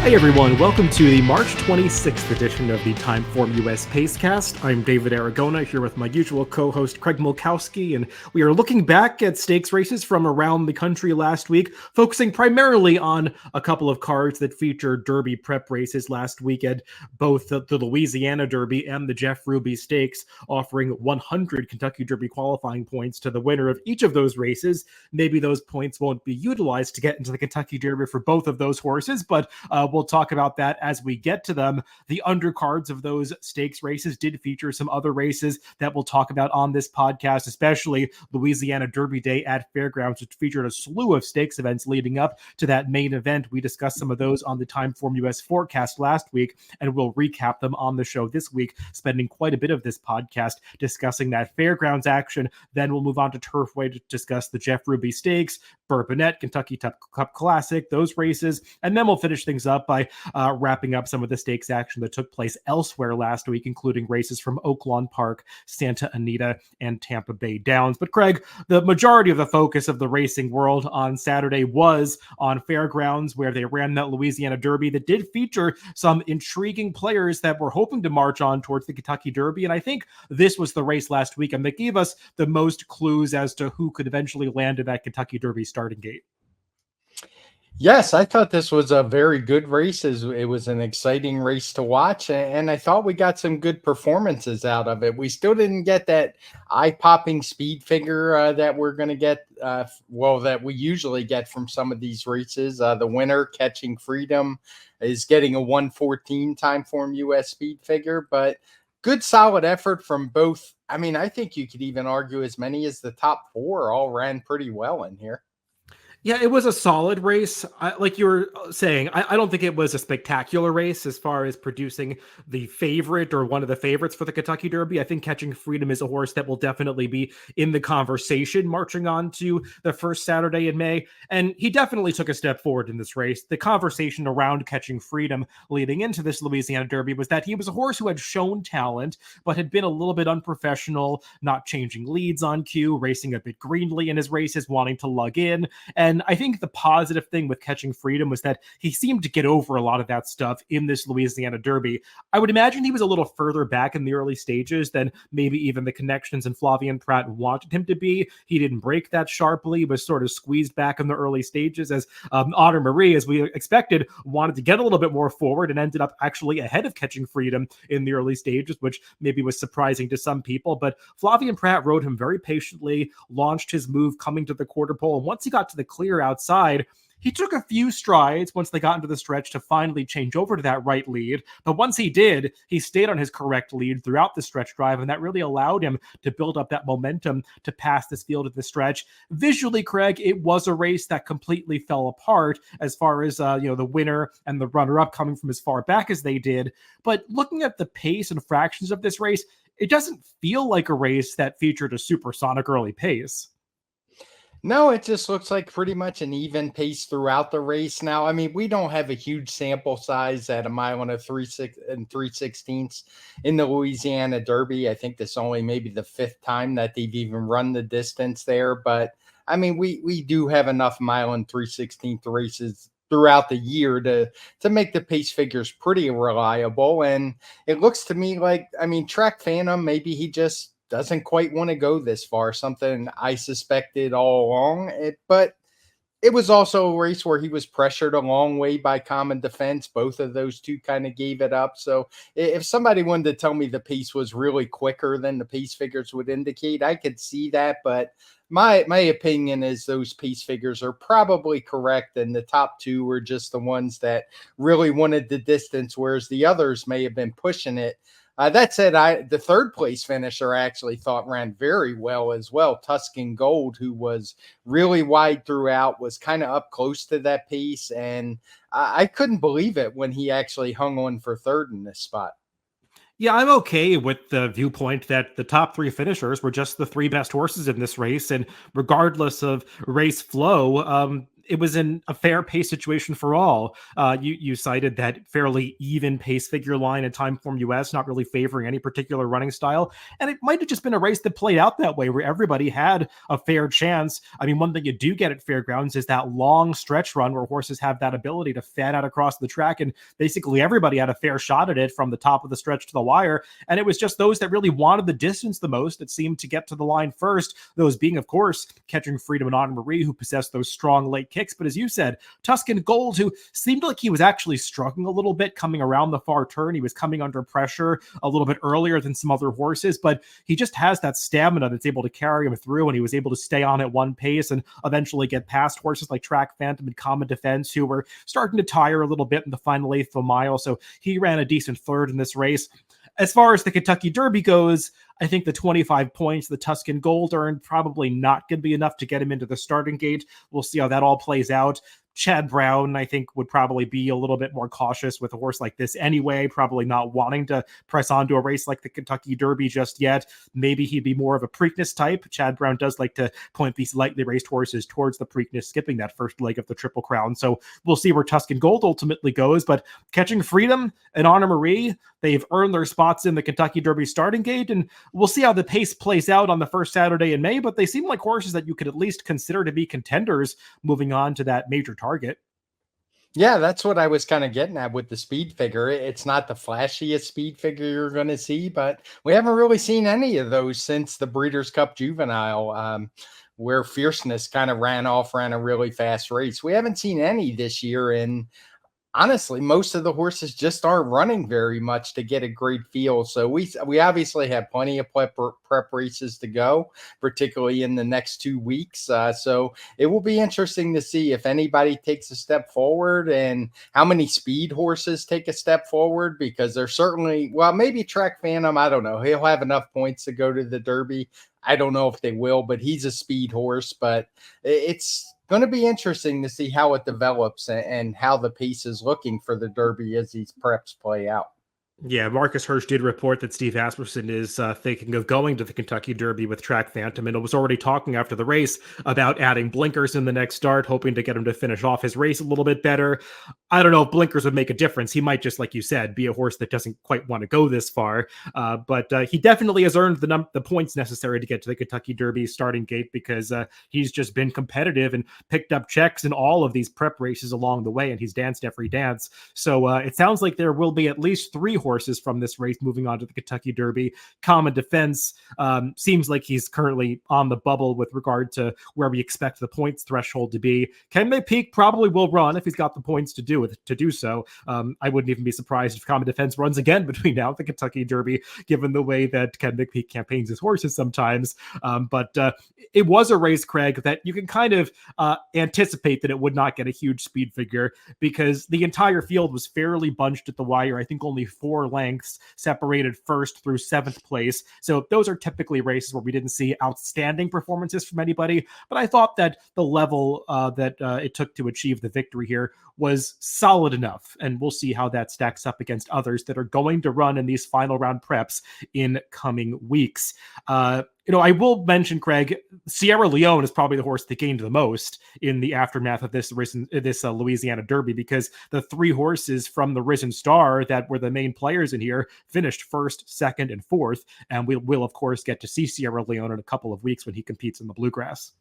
Hey everyone, welcome to the March 26th edition of the TimeformUS Pacecast. I'm David Aragona here with my usual co-host Craig Mulkowski, and we are looking back at stakes races from around the country last week, focusing primarily on a couple of cards that featured Derby prep races last weekend, both the Louisiana Derby and the Jeff Ruby Stakes, offering 100 Kentucky Derby qualifying points to the winner of each of those races. Maybe those points won't be utilized to get into the Kentucky Derby for both of those horses, but we'll talk about that as we get to them. The undercards of those stakes races did feature some other races that we'll talk about on this podcast, especially Louisiana Derby Day at Fairgrounds, which featured a slew of stakes events leading up to that main event. We discussed some of those on the TimeformUS forecast last week, and we'll recap them on the show this week, spending quite a bit of this podcast discussing that Fairgrounds action. Then we'll move on to Turfway to discuss the Jeff Ruby Stakes, Bourbonette, Kentucky Cup Classic, those races, and then we'll finish things up by wrapping up some of the stakes action that took place elsewhere last week, including races from Oaklawn Park, Santa Anita, and Tampa Bay Downs. But Craig, the majority of the focus of the racing world on Saturday was on Fairgrounds, where they ran that Louisiana Derby that did feature some intriguing players that were hoping to march on towards the Kentucky Derby. And I think this was the race last week, and that gave us the most clues as to who could eventually land at that Kentucky Derby starting gate. Yes, I thought this was a very good race. It was an exciting race to watch, and I thought we got some good performances out of it. We still didn't get that eye-popping speed figure that we're going to get, that we usually get from some of these races. The winner, Catching Freedom, is getting a 114 TimeformUS speed figure, but good solid effort from both. I mean, I think you could even argue as many as the top four all ran pretty well in here. Yeah, it was a solid race. Like you were saying, I don't think it was a spectacular race as far as producing the favorite or one of the favorites for the Kentucky Derby. I think Catching Freedom is a horse that will definitely be in the conversation marching on to the first Saturday in May. And he definitely took a step forward in this race. The conversation around Catching Freedom leading into this Louisiana Derby was that he was a horse who had shown talent, but had been a little bit unprofessional, not changing leads on cue, racing a bit greenly in his races, wanting to lug in. And I think the positive thing with Catching Freedom was that he seemed to get over a lot of that stuff in this Louisiana Derby. I would imagine he was a little further back in the early stages than maybe even the connections and Flavien Prat wanted him to be. He didn't break that sharply, he was sort of squeezed back in the early stages as Honor Marie, as we expected, wanted to get a little bit more forward and ended up actually ahead of Catching Freedom in the early stages, which maybe was surprising to some people. But Flavien Prat rode him very patiently, launched his move coming to the quarter pole, and once he got to the clear outside, he took a few strides once they got into the stretch to finally change over to that right lead. But once he did, he stayed on his correct lead throughout the stretch drive, and that really allowed him to build up that momentum to pass this field at the stretch. Visually, Craig, it was a race that completely fell apart as far as the winner and the runner-up coming from as far back as they did. But looking at the pace and fractions of this race, it doesn't feel like a race that featured a supersonic early pace. No, it just looks like pretty much an even pace throughout the race. Now, I mean, we don't have a huge sample size at a mile and 3/16 in the Louisiana Derby. I think this only maybe the fifth time that they've even run the distance there. But I mean, we do have enough mile and 3/16 races throughout the year to make the pace figures pretty reliable. And it looks to me like, I mean, Track Phantom, maybe he just doesn't quite want to go this far, something I suspected all along. But it was also a race where he was pressured a long way by Common Defense. Both of those two kind of gave it up. So if somebody wanted to tell me the pace was really quicker than the pace figures would indicate, I could see that. But my opinion is those pace figures are probably correct, and the top two were just the ones that really wanted the distance, whereas the others may have been pushing it. That said, the third place finisher I actually thought ran very well as well. Tuscan Gold, who was really wide throughout, was kind of up close to that pace. And I couldn't believe it when he actually hung on for third in this spot. Yeah, I'm okay with the viewpoint that the top three finishers were just the three best horses in this race. And regardless of race flow, it was in a fair pace situation for all. You cited that fairly even pace figure line at TimeformUS, not really favoring any particular running style. And it might have just been a race that played out that way, where everybody had a fair chance. I mean, one thing you do get at fairgrounds is that long stretch run where horses have that ability to fan out across the track. And basically everybody had a fair shot at it from the top of the stretch to the wire. And it was just those that really wanted the distance the most that seemed to get to the line first. Those being, of course, Catching Freedom and Honor Marie, who possessed those strong late kicks. But as you said, Tuscan Gold, who seemed like he was actually struggling a little bit coming around the far turn. He was coming under pressure a little bit earlier than some other horses, but he just has that stamina that's able to carry him through, and he was able to stay on at one pace and eventually get past horses like Track Phantom and Common Defense, who were starting to tire a little bit in the final eighth of a mile. So he ran a decent third in this race. As far as the Kentucky Derby goes, I think the 25 points the Tuscan Gold earned probably not going to be enough to get him into the starting gate. We'll see how that all plays out. Chad Brown, I think, would probably be a little bit more cautious with a horse like this anyway, probably not wanting to press onto a race like the Kentucky Derby just yet. Maybe he'd be more of a Preakness type. Chad Brown does like to point these lightly raced horses towards the Preakness, skipping that first leg of the Triple Crown. So we'll see where Tuscan Gold ultimately goes. But Catching Freedom and Honor Marie, they've earned their spots in the Kentucky Derby starting gate, and we'll see how the pace plays out on the first Saturday in May, but they seem like horses that you could at least consider to be contenders moving on to that major target. Yeah, that's what I was kind of getting at with the speed figure. It's not the flashiest speed figure you're going to see, but we haven't really seen any of those since the Breeders' Cup Juvenile, where Fierceness kind of ran a really fast race. We haven't seen any this year, and honestly, most of the horses just aren't running very much to get a great feel. So we obviously have plenty of prep races to go, particularly in the next 2 weeks. So it will be interesting to see if anybody takes a step forward and how many speed horses take a step forward, because they're certainly, well, maybe Track Phantom, I don't know. He'll have enough points to go to the Derby. I don't know if they will, but he's a speed horse. But it's going to be interesting to see how it develops and how the pace is looking for the Derby as these preps play out. Yeah, Marcus Hirsch did report that Steve Asmussen is thinking of going to the Kentucky Derby with Track Phantom, and was already talking after the race about adding blinkers in the next start, hoping to get him to finish off his race a little bit better. I don't know if blinkers would make a difference. He might just, like you said, be a horse that doesn't quite want to go this far, but he definitely has earned the points necessary to get to the Kentucky Derby starting gate, because he's just been competitive and picked up checks in all of these prep races along the way, and he's danced every dance. So it sounds like there will be at least 3 horses from this race moving on to the Kentucky Derby. Common Defense seems like he's currently on the bubble with regard to where we expect the points threshold to be. Ken McPeak probably will run if he's got the points to do so. I wouldn't even be surprised if Common Defense runs again between now and the Kentucky Derby, given the way that Ken McPeak campaigns his horses sometimes. But it was a race, Craig, that you can kind of anticipate that it would not get a huge speed figure, because the entire field was fairly bunched at the wire. I think only 4 lengths separated first through 7th place. So those are typically races where we didn't see outstanding performances from anybody. But I thought that the level that it took to achieve the victory here was solid enough. And we'll see how that stacks up against others that are going to run in these final round preps in coming weeks. I will mention, Craig, Sierra Leone is probably the horse that gained the most in the aftermath of this Louisiana Derby, because the 3 horses from the Risen Star that were the main players in here finished 1st, 2nd, and 4th. And we will, of course, get to see Sierra Leone in a couple of weeks when he competes in the Bluegrass.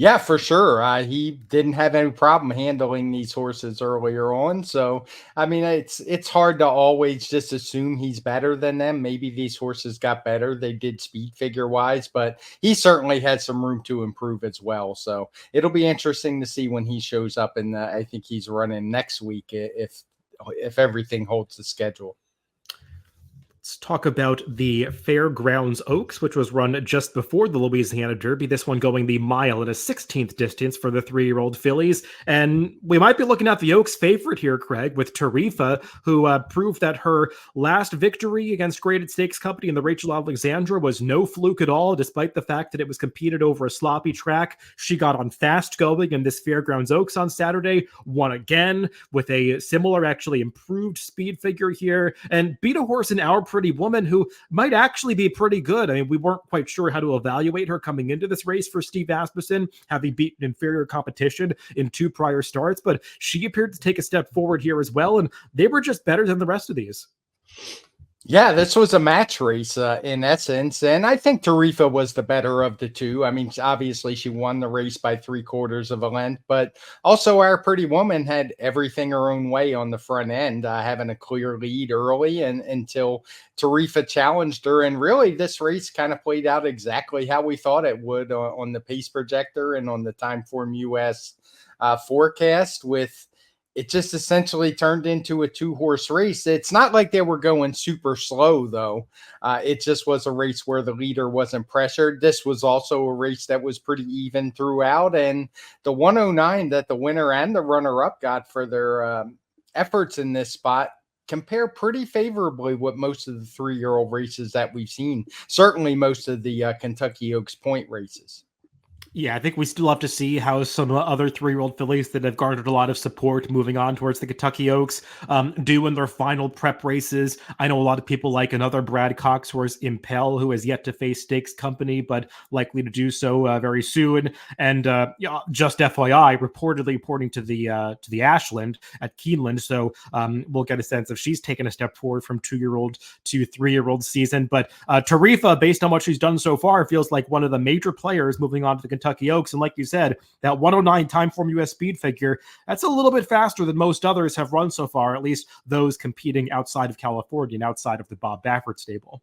Yeah, for sure. He didn't have any problem handling these horses earlier on. So, I mean, it's hard to always just assume he's better than them. Maybe these horses got better. They did speed figure wise, but he certainly had some room to improve as well. So it'll be interesting to see when he shows up. And I think he's running next week if everything holds the schedule. Let's talk about the Fairgrounds Oaks, which was run just before the Louisiana Derby. This one going the mile and a 16th distance for the 3-year-old fillies. And we might be looking at the Oaks favorite here, Craig, with Tarifa, who proved that her last victory against Graded Stakes Company in the Rachel Alexandra was no fluke at all, despite the fact that it was competed over a sloppy track. She got on fast going in this Fairgrounds Oaks on Saturday, won again with a similar, actually improved speed figure here, and beat a horse in our Pretty Woman, who might actually be pretty good. I mean, we weren't quite sure how to evaluate her coming into this race for Steve Asmussen, having beaten inferior competition in 2 prior starts, but she appeared to take a step forward here as well, and they were just better than the rest of these. Yeah, this was a match race in essence, and I think Tarifa was the better of the two. I mean, obviously she won the race by 3/4 of a length, but also our Pretty Woman had everything her own way on the front end, having a clear lead early and until Tarifa challenged her. And really, this race kind of played out exactly how we thought it would on the pace projector and on the TimeformUS forecast. With it just essentially turned into a 2-horse race. It's not like they were going super slow, though. It just was a race where the leader wasn't pressured. This was also a race that was pretty even throughout. And the 109 that the winner and the runner-up got for their efforts in this spot compare pretty favorably with most of the 3-year-old races that we've seen. Certainly most of the Kentucky Oaks point races. Yeah, I think we still have to see how some other 3-year-old fillies that have garnered a lot of support moving on towards the Kentucky Oaks do in their final prep races. I know a lot of people like another Brad Cox horse, Impel, who has yet to face Stakes Company, but likely to do so very soon. And just FYI, reportedly reporting to the Ashland at Keeneland, so we'll get a sense if she's taken a step forward from 2-year-old to 3-year-old season. But Tarifa, based on what she's done so far, feels like one of the major players moving on to the Kentucky Oaks. And like you said, that 109 TimeformUS speed figure, that's a little bit faster than most others have run so far, at least those competing outside of California and outside of the Bob Baffert stable.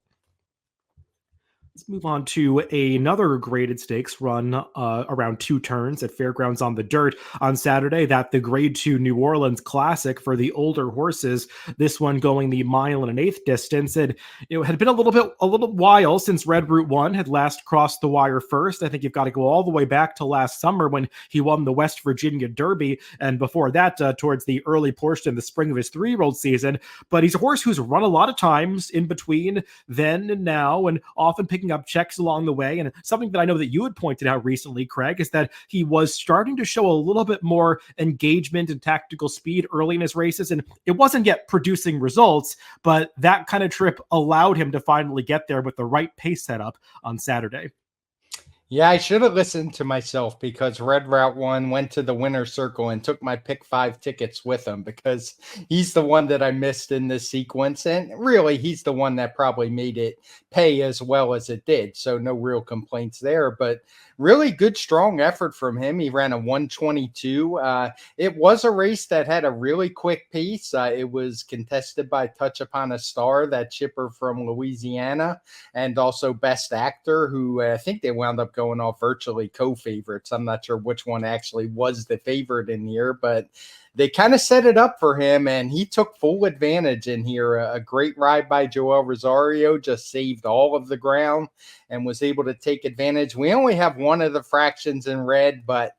Let's move on to another graded stakes run around 2 turns at Fairgrounds on the Dirt on Saturday. That the Grade 2 New Orleans Classic for the older horses. This one going the 1.125 distance. And it had been a little while since Red Route 1 had last crossed the wire first. I think you've got to go all the way back to last summer when he won the West Virginia Derby, and before that, towards the early portion of the spring of his 3-year-old season. But he's a horse who's run a lot of times in between then and now, and often picking up checks along the way. And something that I know that you had pointed out recently, Craig, is that he was starting to show a little bit more engagement and tactical speed early in his races. And it wasn't yet producing results, but that kind of trip allowed him to finally get there with the right pace setup on Saturday. Yeah, I should have listened to myself, because Red Route 1 went to the winner's circle and took my pick 5 tickets with him, because he's the one that I missed in this sequence. And really, he's the one that probably made it pay as well as it did. So no real complaints there, but really good, strong effort from him. He ran a 122. It was a race that had a really quick pace. It was contested by Touch Upon a Star, that chipper from Louisiana, and also Best Actor, who I think they wound up going off virtually co-favorites. I'm not sure which one actually was the favorite in here, but they kind of set it up for him, and he took full advantage in here. A great ride by Joel Rosario, just saved all of the ground and was able to take advantage. We only have one of the fractions in red, but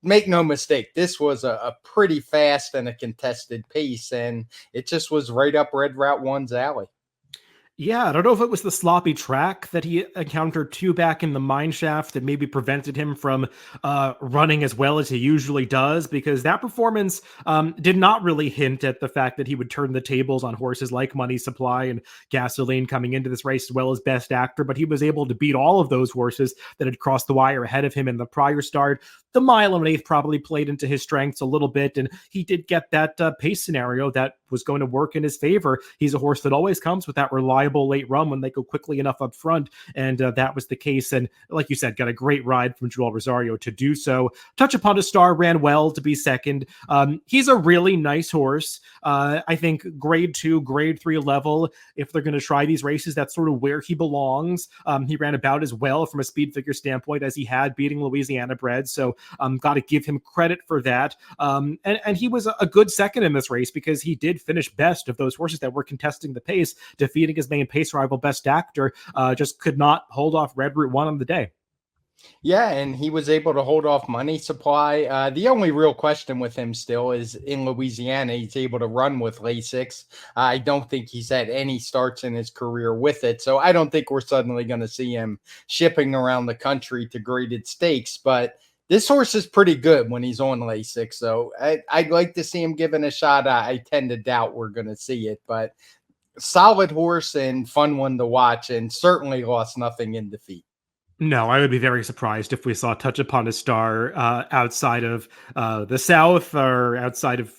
make no mistake, this was a pretty fast and a contested pace, and it just was right up Red Route 1's alley. Yeah, I don't know if it was the sloppy track that he encountered too back in the mine shaft that maybe prevented him from running as well as he usually does, because that performance did not really hint at the fact that he would turn the tables on horses like Money Supply and Gasoline coming into this race, as well as Best Actor. But he was able to beat all of those horses that had crossed the wire ahead of him in the prior start. The 1.125 probably played into his strengths a little bit, and he did get that pace scenario that was going to work in his favor. He's a horse that always comes with that reliable late run when they go quickly enough up front, and that was the case. And like you said, got a great ride from Joel Rosario to do so. Touch Upon a Star ran well to be second. He's a really nice horse. I think Grade 2, Grade 3 level, if they're going to try these races, that's sort of where he belongs. He ran about as well from a speed figure standpoint as he had beating Louisiana bred, so got to give him credit for that. And he was a good second in this race, because he did finish best of those horses that were contesting the pace, defeating his main pace rival Best Actor. Just could not hold off Red Route 1 on the day. Yeah, and he was able to hold off Money Supply. The only real question with him still is in Louisiana, he's able to run with Lasix. I don't think he's had any starts in his career with it, so I don't think we're suddenly going to see him shipping around the country to graded stakes, but this horse is pretty good when he's on Lasix, so I'd like to see him given a shot. I tend to doubt we're going to see it, but solid horse and fun one to watch, and certainly lost nothing in defeat. No, I would be very surprised if we saw Touch Upon a Star outside of the South or outside of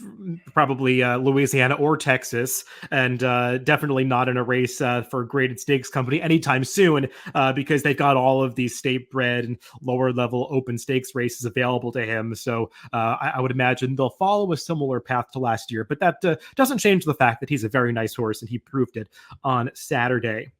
probably Louisiana or Texas, and definitely not in a race for Graded Stakes Company anytime soon, because they've got all of these state bred and lower level open stakes races available to him. So I would imagine they'll follow a similar path to last year, but that doesn't change the fact that he's a very nice horse, and he proved it on Saturday.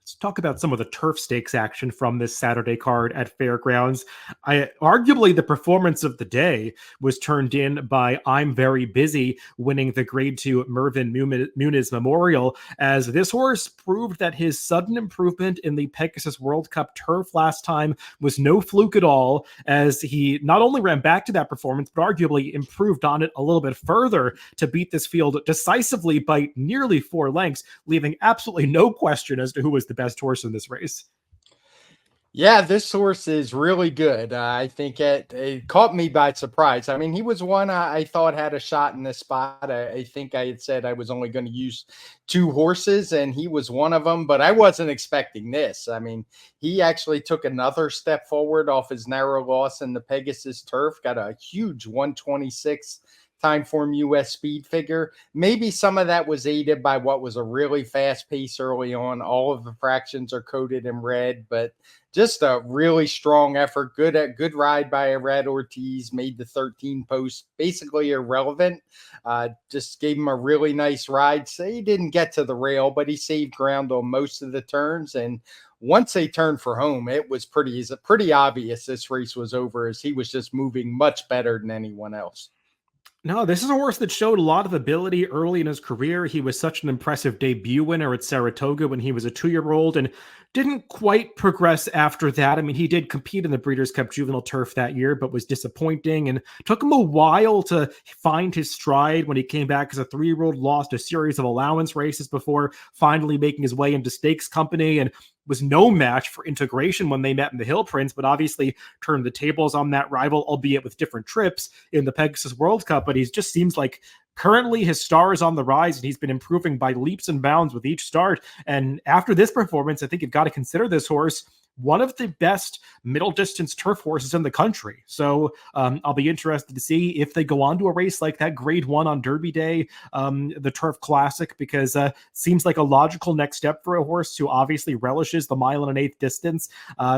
Let's talk about some of the turf stakes action from this Saturday card at Fairgrounds. Arguably the performance of the day was turned in by I'm Very Busy winning the Grade 2 Mervyn Muniz Memorial, as this horse proved that his sudden improvement in the Pegasus World Cup turf last time was no fluke at all, as he not only ran back to that performance, but arguably improved on it a little bit further to beat this field decisively by nearly 4 lengths, leaving absolutely no question as to who was the best horse in this race. Yeah, this horse is really good. I think it caught me by surprise. I mean, he was one I thought had a shot in this spot. I think I had said I was only going to use 2 horses, and he was one of them, but I wasn't expecting this. I mean, he actually took another step forward off his narrow loss in the Pegasus turf, got a huge 126 TimeformUS speed figure. Maybe some of that was aided by what was a really fast pace early on. All of the fractions are coded in red, but just a really strong effort. Good ride by a Red Ortiz, made the 13 post basically irrelevant. Just gave him a really nice ride. So he didn't get to the rail, but he saved ground on most of the turns. And once they turned for home, it was pretty obvious this race was over, as he was just moving much better than anyone else. No, this is a horse that showed a lot of ability early in his career. He was such an impressive debut winner at Saratoga when he was a 2-year-old, and didn't quite progress after that. I mean, he did compete in the Breeders' Cup Juvenile Turf that year, but was disappointing, and took him a while to find his stride when he came back as a 3-year-old, lost a series of allowance races before finally making his way into Stakes Company, and was no match for Integration when they met in the Hill Prince, but obviously turned the tables on that rival, albeit with different trips in the Pegasus World Cup. But he just seems like currently his star is on the rise, and he's been improving by leaps and bounds with each start. And after this performance, I think you've got to consider this horse one of the best middle distance turf horses in the country. So I'll be interested to see if they go on to a race like that Grade 1 on Derby Day, the Turf Classic, because seems like a logical next step for a horse who obviously relishes the 1.125 distance.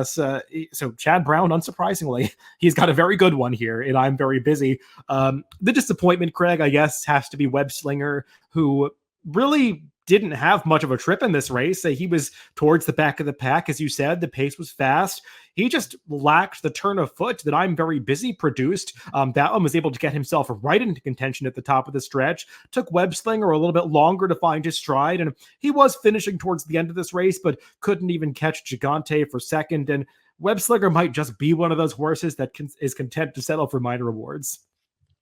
So Chad Brown, unsurprisingly, he's got a very good one here, and I'm Very Busy. The disappointment, Craig, I guess, has to be Web Slinger, who really didn't have much of a trip in this race. He was towards the back of the pack, as you said. The pace was fast. He just lacked the turn of foot that I'm Very Busy produced. That one was able to get himself right into contention at the top of the stretch. Took Web Slinger a little bit longer to find his stride, and he was finishing towards the end of this race, but couldn't even catch Gigante for second. And Web Slinger might just be one of those horses that is content to settle for minor awards.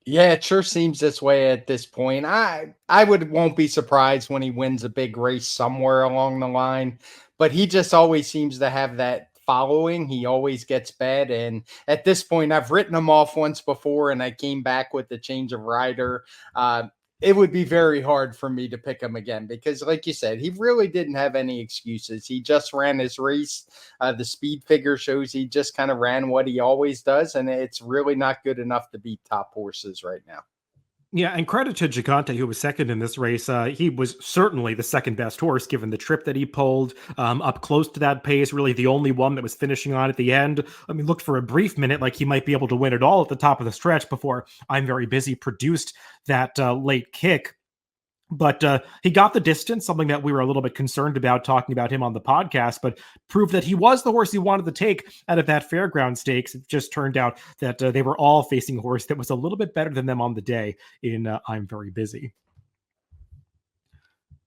Yeah, it sure seems this way at this point. Won't be surprised when he wins a big race somewhere along the line, but he just always seems to have that following. He always gets bad, and at this point, I've written him off once before, and I came back with the change of rider. It would be very hard for me to pick him again because, like you said, he really didn't have any excuses. He just ran his race. The speed figure shows he just kind of ran what he always does, and it's really not good enough to beat top horses right now. Yeah, and credit to Gigante, who was second in this race. He was certainly the second best horse, given the trip that he pulled up close to that pace. Really, the only one that was finishing on at the end. I mean, looked for a brief minute like he might be able to win it all at the top of the stretch before I'm Very Busy produced that late kick. But he got the distance, something that we were a little bit concerned about talking about him on the podcast, but proved that he was the horse he wanted to take out of that fairground stakes. It just turned out that they were all facing a horse that was a little bit better than them on the day in I'm Very Busy.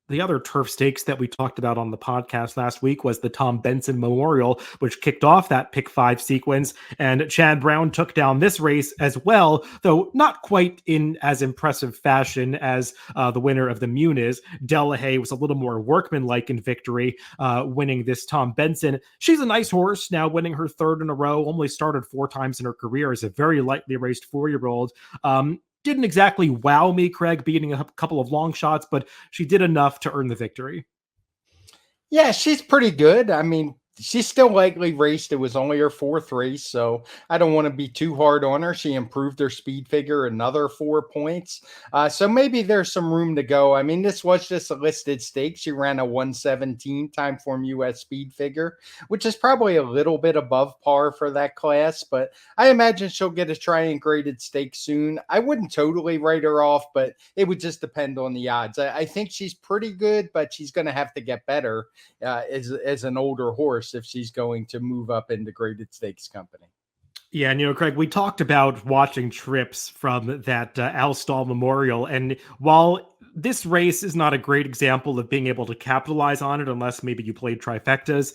The other turf stakes that we talked about on the podcast last week was the Tom Benson Memorial, which kicked off that pick 5 sequence. And Chad Brown took down this race as well, though not quite in as impressive fashion as the winner of the Muniz. Delahaye was a little more workmanlike in victory, winning this Tom Benson. She's a nice horse, now winning her 3rd in a row, only started 4 times in her career as a very lightly raced 4-year-old. didn't exactly wow me, Craig, beating a couple of long shots, but she did enough to earn the victory. Yeah, she's pretty good. I mean, she's still lightly raced. It was only her fourth race, so I don't want to be too hard on her. She improved her speed figure another 4 points. So maybe there's some room to go. I mean, this was just a listed stake. She ran a 117 TimeformUS speed figure, which is probably a little bit above par for that class, but I imagine she'll get a triangulated stake soon. I wouldn't totally write her off, but it would just depend on the odds. I think she's pretty good, but she's going to have to get better as an older horse if she's going to move up into graded stakes company. Yeah, and Craig, we talked about watching trips from that Alstall Memorial, and while this race is not a great example of being able to capitalize on it unless maybe you played trifectas,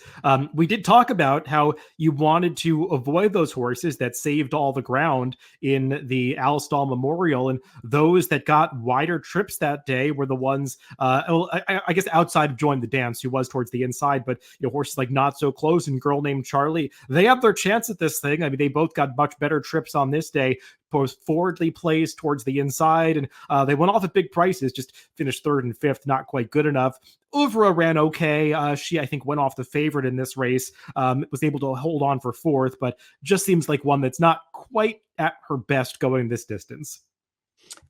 we did talk about how you wanted to avoid those horses that saved all the ground in the Alstall Memorial, and those that got wider trips that day were the ones, I guess, outside of Join the Dance, who was towards the inside, but horses like Not So Close and Girl Named Charlie, they have their chance at this thing. I mean, they both got much better trips on this day, both forwardly placed towards the inside, and they went off at big prices, just finished third and fifth, not quite good enough. Uvra ran okay. She, I think, went off the favorite in this race, was able to hold on for fourth, but just seems like one that's not quite at her best going this distance.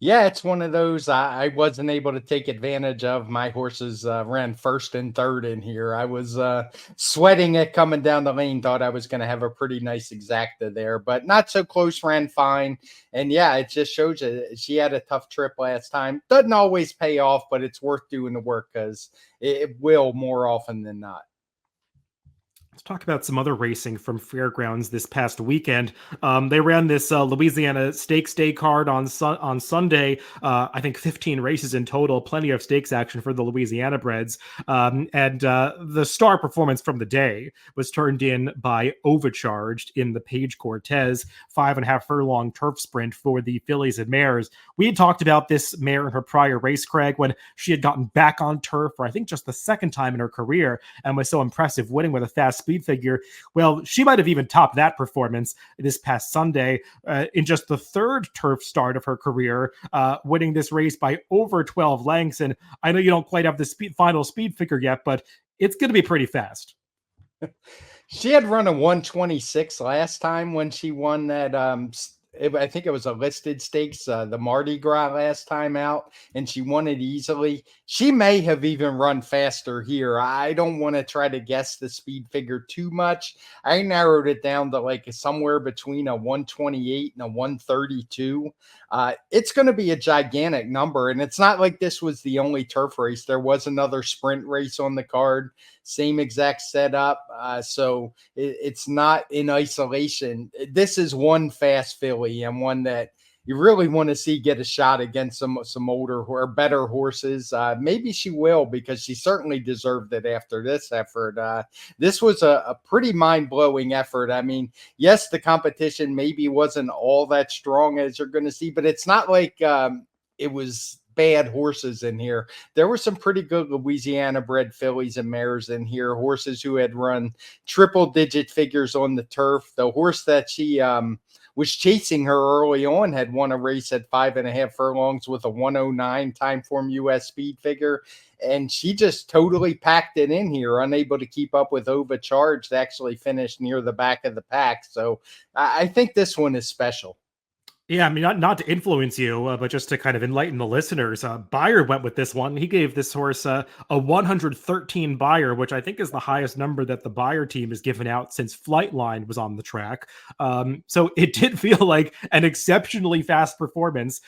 Yeah, it's one of those I wasn't able to take advantage of. My horses ran first and third in here. I was sweating it coming down the lane, thought I was going to have a pretty nice exacta there, but Not So Close ran fine. And yeah, it just shows you she had a tough trip last time. Doesn't always pay off, but it's worth doing the work because it will more often than not. Let's talk about some other racing from fairgrounds this past weekend. They ran this Louisiana Stakes Day card on Sunday. I think 15 races in total, plenty of stakes action for the Louisiana breds. And the star performance from the day was turned in by Overcharged in the Page Cortez 5.5 furlong turf sprint for the fillies and mares. We had talked about this mare in her prior race, Craig, when she had gotten back on turf for I think just the second time in her career and was so impressive, winning with a fast speed figure. Well, she might have even topped that performance this past Sunday in just the third turf start of her career, winning this race by over 12 lengths. And I know you don't quite have the final speed figure yet, but it's going to be pretty fast. She had run a 126 last time when she won that I think it was a listed stakes, the Mardi Gras last time out, and she won it easily. She may have even run faster here. I don't want to try to guess the speed figure too much. I narrowed it down to like somewhere between a 128 and a 132. It's going to be a gigantic number, and it's not like this was the only turf race. There was another sprint race on the card, same exact setup. So it's not in isolation. This is one fast filly and one that you really want to see get a shot against some older or better horses. Maybe she will, because she certainly deserved it after this effort. This was a pretty mind-blowing effort. I mean, yes, the competition maybe wasn't all that strong as you're going to see, but it's not like it was bad horses in here. There were some pretty good Louisiana bred fillies and mares in here, horses who had run triple digit figures on the turf. The horse that she was chasing her early on had won a race at 5.5 furlongs with a 109 TimeformUS speed figure, and she just totally packed it in here, unable to keep up with Overcharged, actually finished near the back of the pack. So I think this one is special. Yeah, I mean, not to influence you, but just to kind of enlighten the listeners. Beyer went with this one. He gave this horse a 113 Beyer, which I think is the highest number that the Beyer team has given out since Flightline was on the track. So it did feel like an exceptionally fast performance.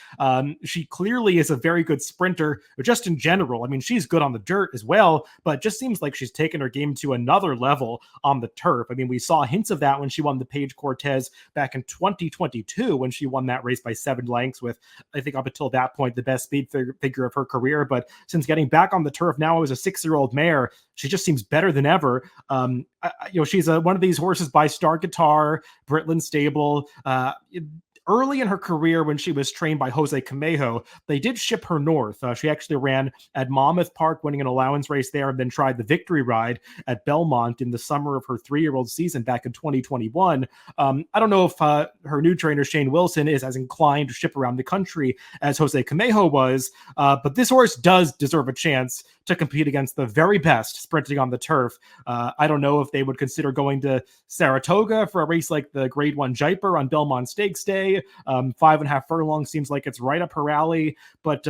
She clearly is a very good sprinter, just in general. I mean, she's good on the dirt as well, but just seems like she's taken her game to another level on the turf. I mean, we saw hints of that when she won the Page Cortez back in 2022, when she won that race by 7 lengths with, I think up until that point, the best speed figure of her career. But since getting back on the turf now as a 6-year-old mare, she just seems better than ever. She's one of these horses by Star Guitar, Britland Stable. early in her career, when she was trained by Jose Camejo, they did ship her north. She actually ran at Monmouth Park, winning an allowance race there, and then tried the victory ride at Belmont in the summer of her 3-year-old season back in 2021. I don't know if her new trainer, Shane Wilson, is as inclined to ship around the country as Jose Camejo was, but this horse does deserve a chance to compete against the very best sprinting on the turf. I don't know if they would consider going to Saratoga for a race like the Grade 1 Jaipur on Belmont Stakes Day. 5.5 furlongs seems like it's right up her alley, but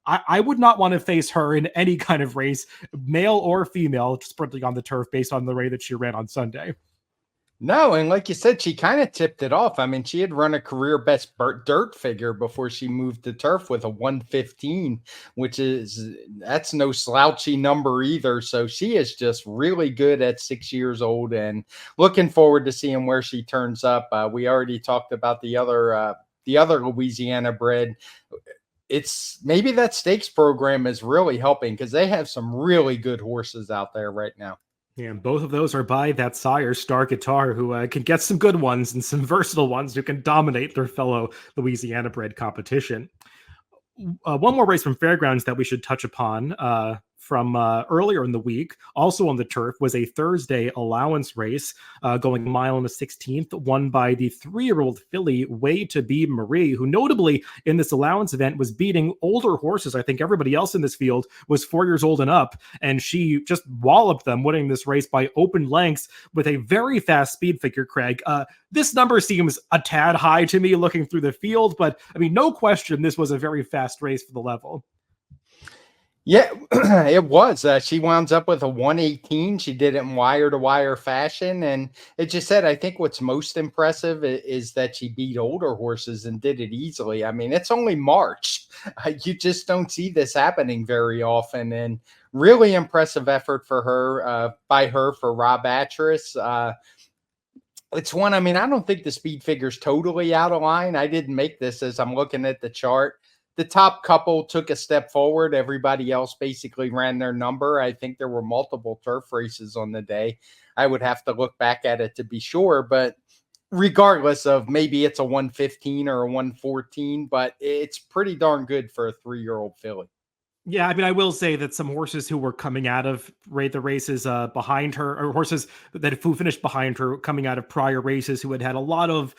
I would not want to face her in any kind of race, male or female, sprinting on the turf based on the way that she ran on Sunday. No, and like you said, she kind of tipped it off. I mean, she had run a career best dirt figure before she moved to turf with a 115, that's no slouchy number either. So she is just really good at 6 years old, and looking forward to seeing where she turns up. We already talked about the other Louisiana bred. It's maybe that stakes program is really helping, because they have some really good horses out there right now. Yeah, and both of those are by that sire, Star Guitar, who can get some good ones and some versatile ones who can dominate their fellow Louisiana bred competition. One more race from Fairgrounds that we should touch upon from earlier in the week, also on the turf, was a Thursday allowance race going a mile and a 16th, won by the 3-year-old filly Way to Be Marie, who notably in this allowance event was beating older horses. I think everybody else in this field was 4 years old and up, and she just walloped them, winning this race by open lengths with a very fast speed figure, Craig. This number seems a tad high to me looking through the field, but I mean, no question, this was a very fast race for the level. Yeah, it was. She wound up with a 118. She did it in wire-to-wire fashion. And it just said, I think what's most impressive is that she beat older horses and did it easily. I mean, it's only March. You just don't see this happening very often. And really impressive effort for her, for Rob Atras. It's one, I mean, I don't think the speed figure's totally out of line. I didn't make this as I'm looking at the chart. The top couple took a step forward. Everybody else basically ran their number. I think there were multiple turf races on the day. I would have to look back at it to be sure, but regardless of maybe it's a 115 or a 114, but it's pretty darn good for a 3-year-old filly. Yeah, I mean, I will say that some horses who were coming out of the races behind her, or horses that finished behind her coming out of prior races who had a lot of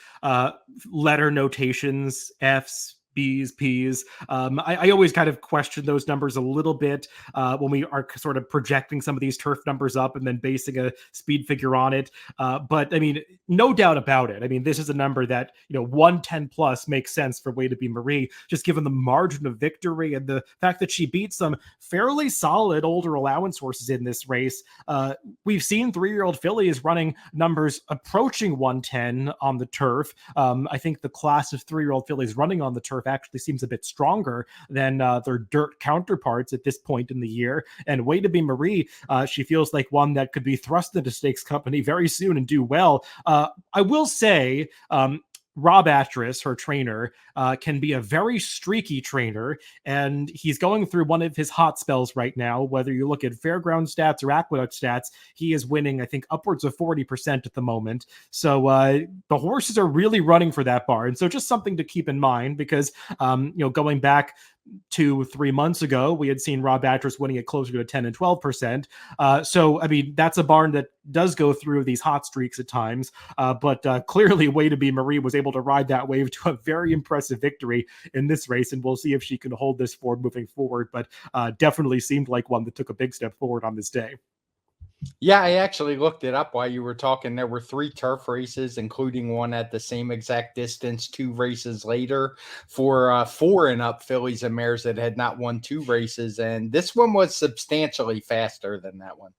letter notations, Fs, B's, P's. I always kind of question those numbers a little bit when we are sort of projecting some of these turf numbers up and then basing a speed figure on it. But I mean, no doubt about it. I mean, this is a number that, 110 plus makes sense for Way to Be Marie, just given the margin of victory and the fact that she beat some fairly solid older allowance horses in this race. We've seen 3-year-old fillies running numbers approaching 110 on the turf. I think the class of 3-year-old fillies running on the turf actually seems a bit stronger than their dirt counterparts at this point in the year. And Way to Be Marie, she feels like one that could be thrust into stakes company very soon and do well. I will say, Rob Atras, her trainer, can be a very streaky trainer, and he's going through one of his hot spells right now. Whether you look at fairground stats or aqueduct stats, he is winning, I think, upwards of 40% at the moment. So the horses are really running for that bar. And so just something to keep in mind, because, going back 2-3 months ago, we had seen Rob Atras winning it closer to 10 and 12%. So, I mean, that's a barn that does go through these hot streaks at times. But clearly, Way to Be Marie was able to ride that wave to a very impressive victory in this race. And we'll see if she can hold this forward moving forward. But definitely seemed like one that took a big step forward on this day. Yeah, I actually looked it up while you were talking. There were 3 turf races, including one at the same exact distance 2 races later for 4 and up fillies and mares that had not won 2 races. And this one was substantially faster than that one.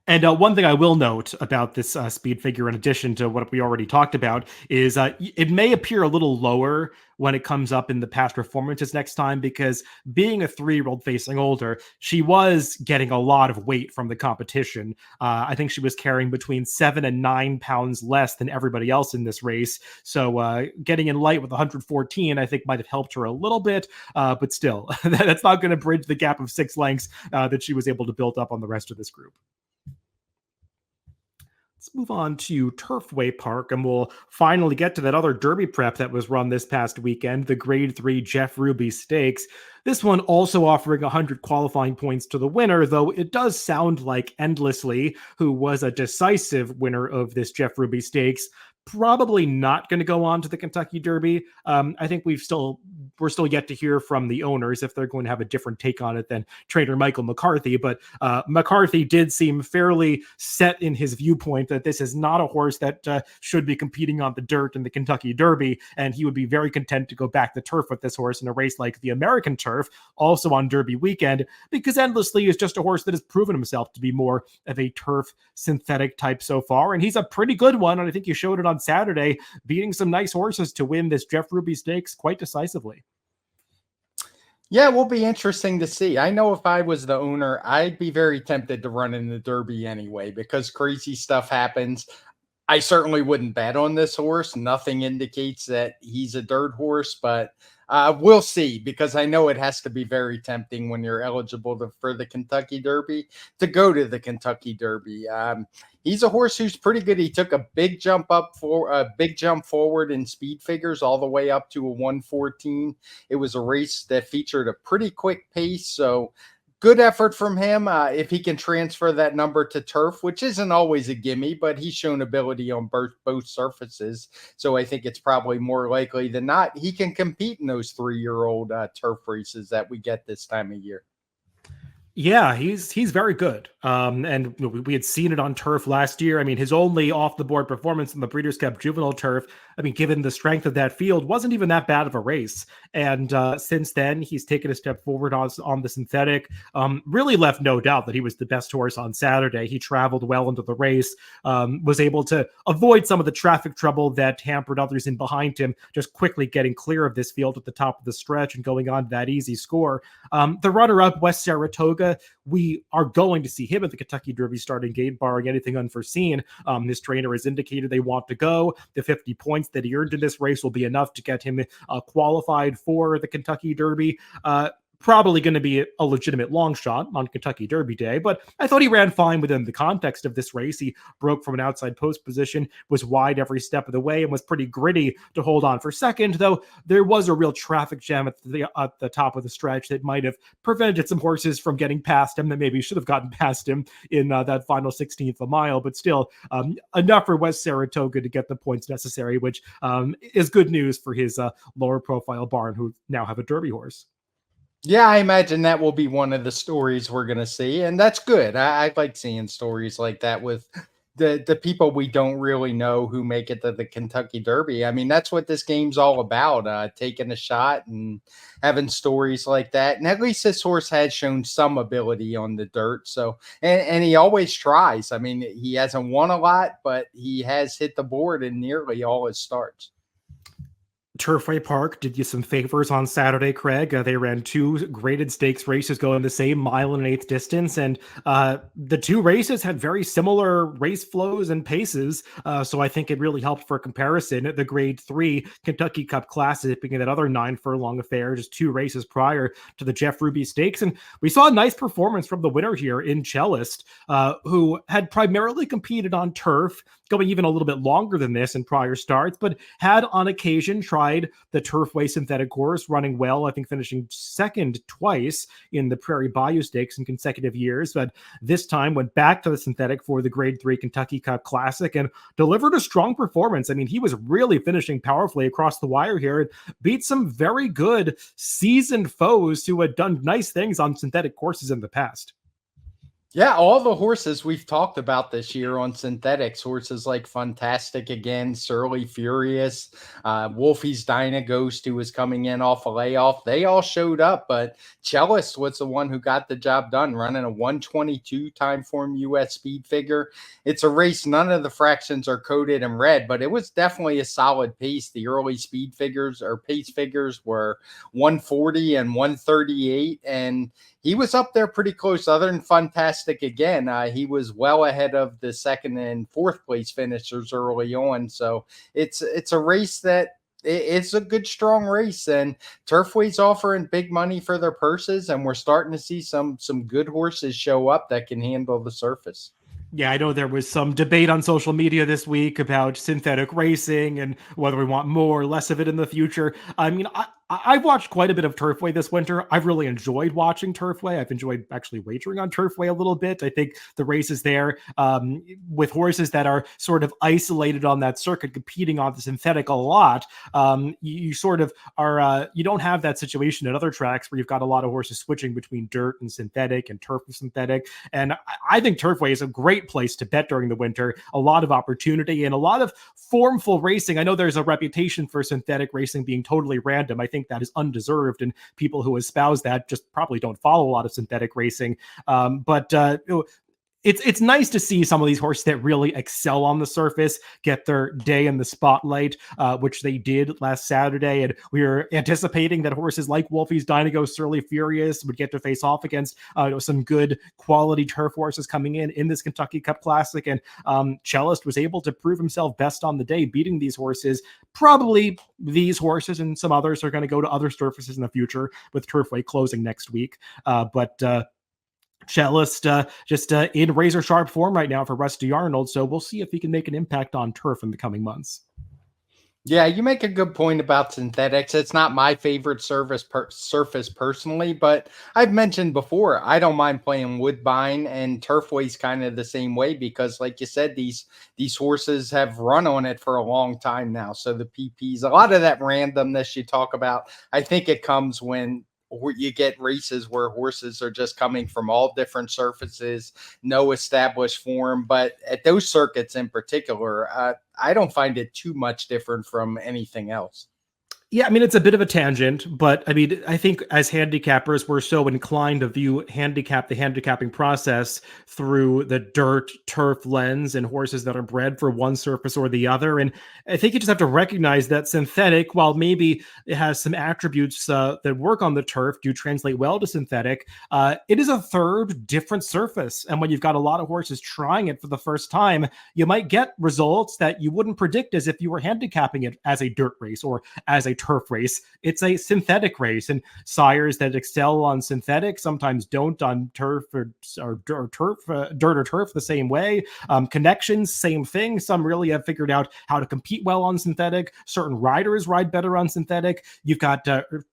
And one thing I will note about this speed figure, in addition to what we already talked about, is it may appear a little lower when it comes up in the past performances next time, because being a 3-year-old facing older, she was getting a lot of weight from the competition. I think she was carrying between 7 and 9 pounds less than everybody else in this race. So getting in light with 114, I think might have helped her a little bit, but still, that's not going to bridge the gap of 6 lengths that she was able to build up on the rest of this group. Let's move on to Turfway Park, and we'll finally get to that other Derby prep that was run this past weekend, the Grade 3 Jeff Ruby Stakes. This one also offering 100 qualifying points to the winner, though it does sound like Endlessly, who was a decisive winner of this Jeff Ruby Stakes, probably not going to go on to the Kentucky Derby. I think we're still yet to hear from the owners if they're going to have a different take on it than trainer Michael McCarthy. But McCarthy did seem fairly set in his viewpoint that this is not a horse that should be competing on the dirt in the Kentucky Derby, and he would be very content to go back to turf with this horse in a race like the American Turf, also on Derby weekend, because Endlessly is just a horse that has proven himself to be more of a turf synthetic type so far, and he's a pretty good one, and I think you showed it on Saturday, beating some nice horses to win this Jeff Ruby Stakes quite decisively. Yeah, it will be interesting to see. I know if I was the owner, I'd be very tempted to run in the Derby anyway, because crazy stuff happens. I certainly wouldn't bet on this horse. Nothing indicates that he's a dirt horse, but we'll see, because I know it has to be very tempting when you're eligible for the Kentucky Derby to go to the Kentucky Derby. He's a horse who's pretty good. He took a big jump forward in speed figures all the way up to a 114. It was a race that featured a pretty quick pace, so good effort from him. If he can transfer that number to turf, which isn't always a gimme, but he's shown ability on both surfaces. So I think it's probably more likely than not he can compete in those 3-year-old turf races that we get this time of year. Yeah, he's very good. And we had seen it on turf last year. I mean, his only off the board performance in the Breeders' Cup Juvenile Turf, I mean, given the strength of that field, wasn't even that bad of a race. And since then, he's taken a step forward on the synthetic. Really left no doubt that he was the best horse on Saturday. He traveled well into the race, was able to avoid some of the traffic trouble that hampered others in behind him, just quickly getting clear of this field at the top of the stretch and going on to that easy score. The runner-up, West Saratoga, we are going to see him at the Kentucky Derby starting gate, barring anything unforeseen. His trainer has indicated they want to go. The 50 points that he earned in this race will be enough to get him qualified for the Kentucky Derby. Probably going to be a legitimate long shot on Kentucky Derby Day, but I thought he ran fine within the context of this race. He broke from an outside post position, was wide every step of the way, and was pretty gritty to hold on for second, though there was a real traffic jam at the top of the stretch that might have prevented some horses from getting past him that maybe should have gotten past him in that final 16th of a mile, but still enough for West Saratoga to get the points necessary, which is good news for his lower profile barn, who now have a Derby horse. Yeah, I imagine that will be one of the stories we're going to see, and that's good. I like seeing stories like that with the people we don't really know who make it to the Kentucky Derby. I mean, that's what this game's all about, taking a shot and having stories like that. And at least this horse has shown some ability on the dirt. So, and he always tries. I mean, he hasn't won a lot, but he has hit the board in nearly all his starts. Turfway Park did you some favors on Saturday, Craig. They ran 2 graded stakes races going the same 1.125 distance, and the 2 races had very similar race flows and paces, so I think it really helped for comparison. The Grade 3 Kentucky Cup Classic being that other 9-furlong affair, just 2 races prior to the Jeff Ruby Stakes, and we saw a nice performance from the winner here in Cellist, who had primarily competed on turf, going even a little bit longer than this in prior starts, but had on occasion tried the Turfway synthetic course, running well, I think finishing second twice in the Prairie Bayou Stakes in consecutive years, but this time went back to the synthetic for the Grade 3 Kentucky Cup Classic and delivered a strong performance. I mean, he was really finishing powerfully across the wire here and beat some very good seasoned foes who had done nice things on synthetic courses in the past. Yeah, all the horses we've talked about this year on synthetics, horses like Fantastic Again, Surly Furious, Wolfie's Dinah Ghost, who was coming in off a layoff, they all showed up, but Cellist was the one who got the job done, running a 122 TimeformUS speed figure. It's a race, none of the fractions are coded in red, but it was definitely a solid pace. The early speed figures or pace figures were 140 and 138, and he was up there pretty close. Other than Fantastic Again, he was well ahead of the second and fourth place finishers early on. So it's a race that it's a good, strong race, and Turfway's offering big money for their purses, and we're starting to see some good horses show up that can handle the surface. Yeah, I know there was some debate on social media this week about synthetic racing and whether we want more or less of it in the future. I mean, I've watched quite a bit of Turfway this winter. I've really enjoyed watching Turfway. I've enjoyed actually wagering on Turfway a little bit. I think the races there, with horses that are sort of isolated on that circuit, competing on the synthetic a lot, you sort of are, you don't have that situation at other tracks where you've got a lot of horses switching between dirt and synthetic and turf and synthetic. And I think Turfway is a great place to bet during the winter. A lot of opportunity and a lot of formful racing. I know there's a reputation for synthetic racing being totally random. I think that is undeserved, and people who espouse that just probably don't follow a lot of synthetic racing. But it's nice to see some of these horses that really excel on the surface get their day in the spotlight, which they did last Saturday. And we were anticipating that horses like Wolfie's Dynago, Surly Furious would get to face off against some good quality turf horses coming in this Kentucky Cup Classic. And Cellist was able to prove himself best on the day, beating these horses. Probably these horses and some others are going to go to other surfaces in the future, with Turfway closing next week. But Cellist just in razor sharp form right now for Rusty Arnold, so we'll see if he can make an impact on turf in the coming months. Yeah, you make a good point about synthetics. It's not my favorite surface personally, but I've mentioned before, I don't mind playing Woodbine, and Turfway's kind of the same way because, like you said, these horses have run on it for a long time now. So the PPs, a lot of that randomness you talk about, I think it comes when you get races where horses are just coming from all different surfaces, no established form. But at those circuits in particular, I don't find it too much different from anything else. Yeah, I mean, it's a bit of a tangent, but I mean, I think as handicappers, we're so inclined to view the handicapping process through the dirt turf lens and horses that are bred for one surface or the other. And I think you just have to recognize that synthetic, while maybe it has some attributes that work on the turf, do translate well to synthetic, it is a third different surface. And when you've got a lot of horses trying it for the first time, you might get results that you wouldn't predict as if you were handicapping it as a dirt race or as a turf race. It's a synthetic race, and sires that excel on synthetic sometimes don't on turf or turf, dirt or turf the same way. Connections, same thing. Some really have figured out how to compete well on synthetic. Certain riders ride better on synthetic. You've got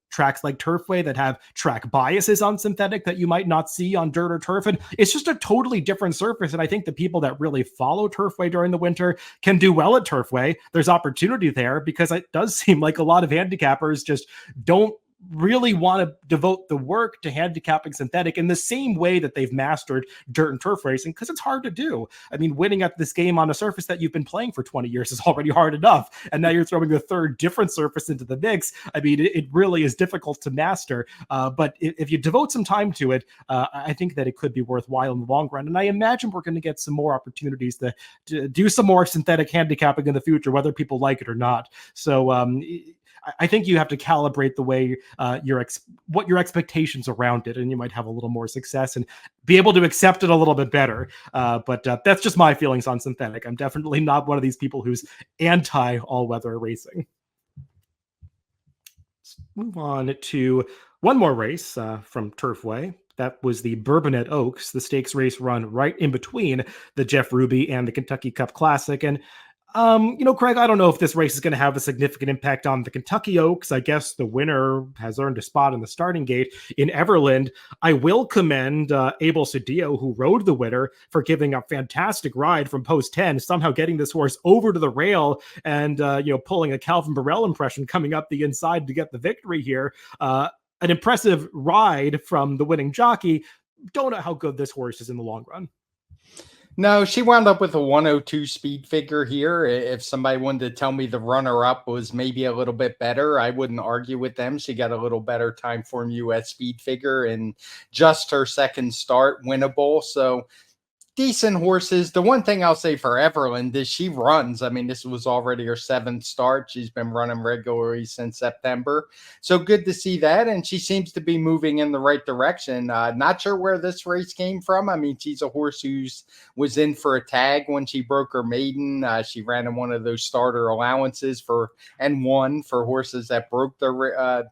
tracks like Turfway that have track biases on synthetic that you might not see on dirt or turf. And it's just a totally different surface. And I think the people that really follow Turfway during the winter can do well at Turfway. There's opportunity there because it does seem like a lot of handicappers just don't really want to devote the work to handicapping synthetic in the same way that they've mastered dirt and turf racing, because it's hard to do. I mean, winning at this game on a surface that you've been playing for 20 years is already hard enough, and now you're throwing a third different surface into the mix. I mean, it really is difficult to master, but if you devote some time to it, I think that it could be worthwhile in the long run. And I imagine we're going to get some more opportunities to do some more synthetic handicapping in the future, whether people like it or not. So I think you have to calibrate the way what your expectations around it, and you might have a little more success and be able to accept it a little bit better. But that's just my feelings on synthetic. I'm definitely not one of these people who's anti all-weather racing. Let's move on to one more race from Turfway. That was the Bourbonette Oaks, the stakes race run right in between the Jeff Ruby and the Kentucky Cup Classic. And Craig, I don't know if this race is going to have a significant impact on the Kentucky Oaks. I guess the winner has earned a spot in the starting gate in Everland. I will commend Abel Cedillo, who rode the winner, for giving a fantastic ride from post 10, somehow getting this horse over to the rail and, pulling a Calvin Burrell impression coming up the inside to get the victory here. An impressive ride from the winning jockey. Don't know how good this horse is in the long run. No, she wound up with a 102 speed figure here. If somebody wanted to tell me the runner-up was maybe a little bit better, I wouldn't argue with them. She got a little better TimeformUS speed figure in just her second start, winnable. So decent horses. The one thing I'll say for Everland is she runs. I mean, this was already her 7th start. She's been running regularly since September. So good to see that. And she seems to be moving in the right direction. Not sure where this race came from. I mean, she's a horse who was in for a tag when she broke her maiden. She ran in one of those starter allowances and won for horses that broke their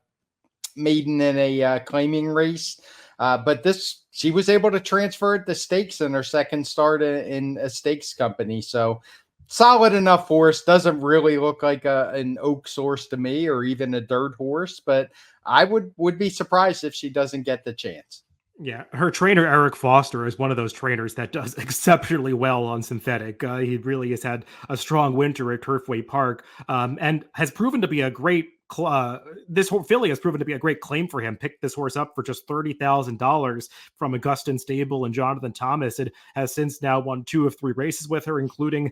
maiden in a claiming race. But she was able to transfer it to stakes in her second start in a stakes company. So solid enough horse. Doesn't really look like an Oaks horse to me, or even a dirt horse, but I would be surprised if she doesn't get the chance. Yeah, her trainer Eric Foster is one of those trainers that does exceptionally well on synthetic. He really has had a strong winter at Turfway Park, and has proven to be a great. This filly has proven to be a great claim for him. Picked this horse up for just $30,000 from Augustin Stable and Jonathan Thomas. It has since now won 2 of 3 races with her, including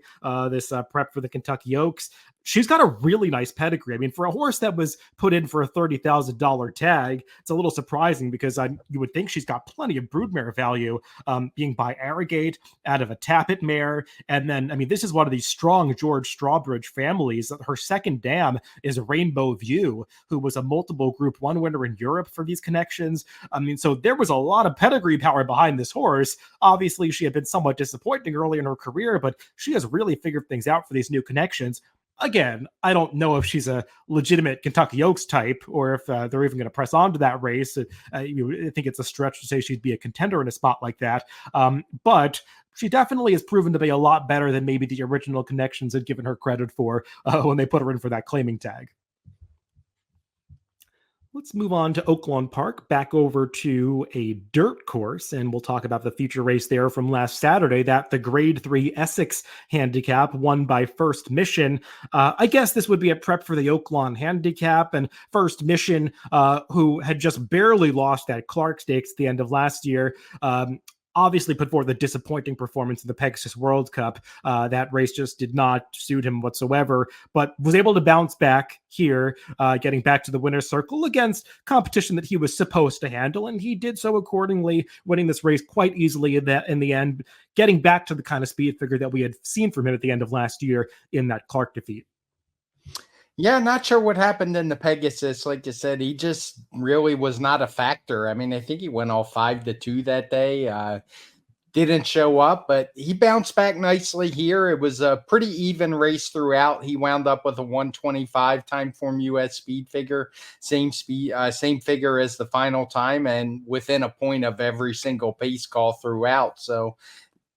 this prep for the Kentucky Oaks. She's got a really nice pedigree. I mean, for a horse that was put in for a $30,000 tag, it's a little surprising because you would think she's got plenty of broodmare value, being by Arrogate out of a Tappet mare. And then, I mean, this is one of these strong George Strawbridge families. Her second dam is Rainbow View, who was a multiple Group 1 winner in Europe for these connections. I mean, so there was a lot of pedigree power behind this horse. Obviously, she had been somewhat disappointing early in her career, but she has really figured things out for these new connections. Again, I don't know if she's a legitimate Kentucky Oaks type or if they're even going to press on to that race. I think it's a stretch to say she'd be a contender in a spot like that. But she definitely has proven to be a lot better than maybe the original connections had given her credit for when they put her in for that claiming tag. Let's move on to Oaklawn Park, back over to a dirt course, and we'll talk about the feature race there from last Saturday, that the Grade 3 Essex Handicap won by First Mission. I guess this would be a prep for the Oaklawn Handicap, and First Mission, who had just barely lost that Clark Stakes at the end of last year, obviously put forth a disappointing performance in the Pegasus World Cup. That race just did not suit him whatsoever, but was able to bounce back here, getting back to the winner's circle against competition that he was supposed to handle, and he did so accordingly, winning this race quite easily in the end, getting back to the kind of speed figure that we had seen from him at the end of last year in that Clark defeat. Yeah, not sure what happened in the Pegasus. Like you said, he just really was not a factor. I mean, I think he went all 5-2 that day. Didn't show up, but he bounced back nicely here. It was a pretty even race throughout. He wound up with a 125 TimeformUS speed figure, same figure as the final time, and within a point of every single pace call throughout. So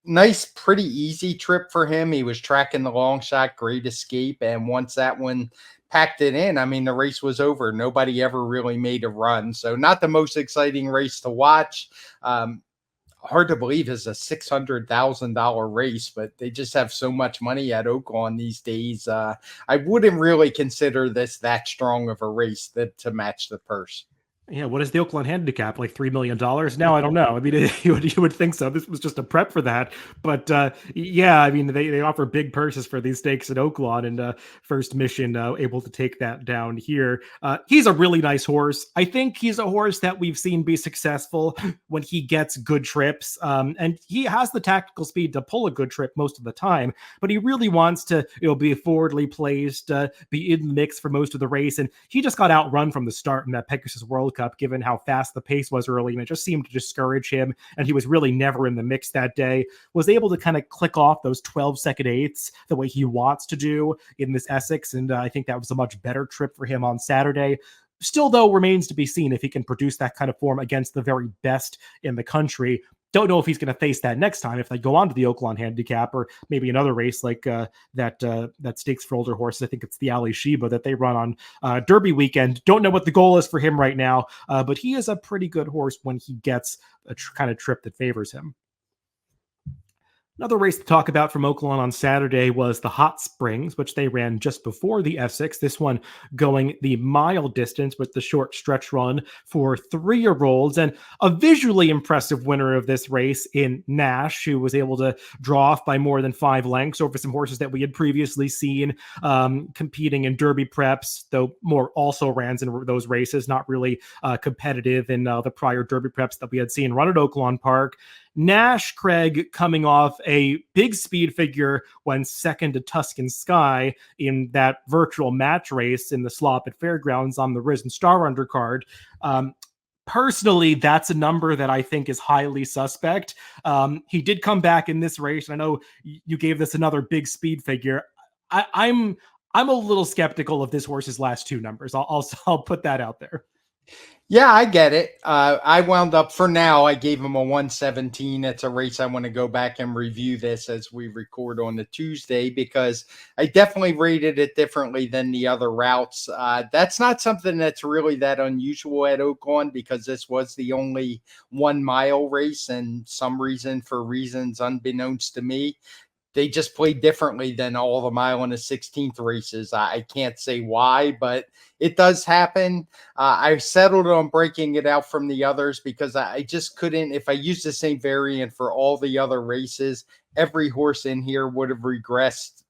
nice, pretty easy trip for him. He was tracking the long shot, Great Escape, and once that one packed it in, I mean, the race was over. Nobody ever really made a run. So not the most exciting race to watch. Hard to believe is a $600,000 race, but they just have so much money at Oaklawn these days. I wouldn't really consider this that strong of a race to match the purse. Yeah, what is the Oaklawn Handicap? Like $3 million now? I don't know. I mean, you would think so. This was just a prep for that. But yeah, I mean, they offer big purses for these stakes at Oaklawn, and First Mission able to take that down here. He's a really nice horse. I think he's a horse that we've seen be successful when he gets good trips. And he has the tactical speed to pull a good trip most of the time, but he really wants to be forwardly placed, be in the mix for most of the race. And he just got outrun from the start in that Pegasus World Cup, given how fast the pace was early, and it just seemed to discourage him, and he was really never in the mix that day. Was able to kind of click off those 12-second eights the way he wants to do in this Essex, and I think that was a much better trip for him on Saturday. Still, though, remains to be seen if he can produce that kind of form against the very best in the country. Don't know if he's going to face that next time if they go on to the Oaklawn Handicap, or maybe another race like that Stakes for Older Horses. I think it's the Ali Sheba that they run on Derby weekend. Don't know what the goal is for him right now, but he is a pretty good horse when he gets a kind of trip that favors him. Another race to talk about from Oaklawn on Saturday was the Hot Springs, which they ran just before the Essex. This one going the mile distance with the short stretch run for 3-year-olds, and a visually impressive winner of this race in Nash, who was able to draw off by more than 5 lengths over some horses that we had previously seen competing in Derby preps, though more also ran in those races, not really competitive in the prior Derby preps that we had seen run at Oaklawn Park. Nash, Craig, coming off a big speed figure, went second to Tuscan Sky in that virtual match race in the slop at Fairgrounds on the Risen Star undercard. Personally, that's a number that I think is highly suspect. He did come back in this race, and I know you gave this another big speed figure. I'm a little skeptical of this horse's last 2 numbers. I'll put that out there. Yeah, I get it. I wound up for now. I gave him a 117. It's a race I want to go back and review this as we record on the Tuesday because I definitely rated it differently than the other routes. That's not something that's really that unusual at Oaklawn because this was the only 1 mile race, and some reason, for reasons unbeknownst to me, they just played differently than all the mile and the 16th races. I can't say why, but it does happen. I settled on breaking it out from the others because I just couldn't. If I used the same variant for all the other races, every horse in here would have regressed